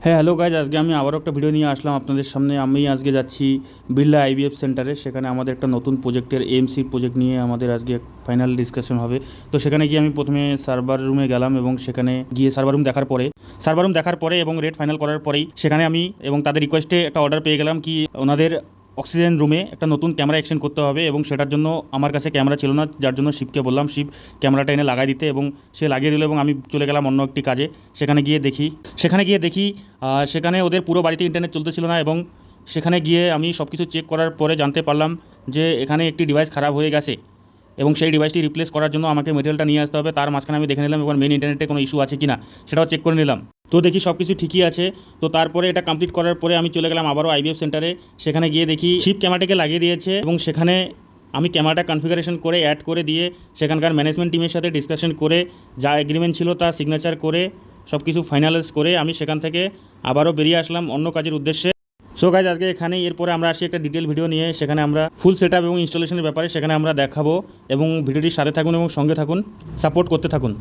হ্যাঁ, hello guys, আজকে আমি আবারও একটা ভিডিও নিয়ে আসলাম আপনাদের সামনে। আমি আজকে যাচ্ছি বিড়লা আইভিএফ সেন্টারে। সেখানে আমাদের একটা নতুন প্রজেক্টের এএমসির প্রজেক্ট নিয়ে আমাদের আজকে ফাইনাল ডিসকাশন হবে। তো সেখানে গিয়ে আমি প্রথমে সার্ভার রুমে গেলাম এবং সেখানে গিয়ে সার্ভার রুম দেখার পরে এবং রেট ফাইনাল করার পরেই সেখানে আমি এবং তাদের রিকোয়েস্টে একটা অর্ডার পেয়ে গেলাম কি ওনাদের অক্সিজেন রুমে একটা নতুন ক্যামেরা এক্সচেঞ্জ করতে হবে এবং সেটার জন্য আমার কাছে ক্যামেরা ছিল না, যার জন্য শিবকে বললাম শিব ক্যামেরাটা এনে লাগাই দিতে এবং সে লাগিয়ে দিল এবং আমি চলে গেলাম অন্য একটি কাজে। সেখানে গিয়ে দেখি সেখানে ওদের পুরো বাড়িতে ইন্টারনেট চলতেছিল না এবং সেখানে গিয়ে আমি সব কিছু চেক করার পরে জানতে পারলাম যে এখানে একটি ডিভাইস খারাপ হয়ে গেছে এবং সেই ডিভাইসটি রিপ্লেস করার জন্য আমাকে মেটেরিয়ালটা নিয়ে আসতে হবে। তার মাঝখানে আমি দেখে নিলাম এবং মেন ইন্টারনেটে কোনো ইস্যু আছে কি না সেটাও চেক করে নিলাম। তো দেখি সব কিছু ঠিকই আছে। তো তারপরে এটা কমপ্লিট করার পরে আমি চলে গেলাম আবারও আইভিএফ সেন্টারে। সেখানে গিয়ে দেখি শিপ ক্যামেরাটাকে লাগিয়ে দিয়েছে এবং সেখানে আমি ক্যামেরাটা কনফিগারেশন করে অ্যাড করে দিয়ে সেখানকার ম্যানেজমেন্ট টিমের সাথে ডিসকাশন করে যা এগ্রিমেন্ট ছিল তা সিগনেচার করে সব কিছু ফাইনালাইজ করে আমি সেখান থেকে আবারও বেরিয়ে আসলাম অন্য কাজের উদ্দেশ্যে। সো গাইজ, আজকে এখানেই, এরপরে আমরা আসি একটা ডিটেল ভিডিও নিয়ে। সেখানে আমরা ফুল সেটআপ এবং ইনস্টলেশনের ব্যাপারে সেখানে আমরা দেখাবো এবং ভিডিওটির সাথে থাকুন এবং সঙ্গে থাকুন, সাপোর্ট করতে থাকুন।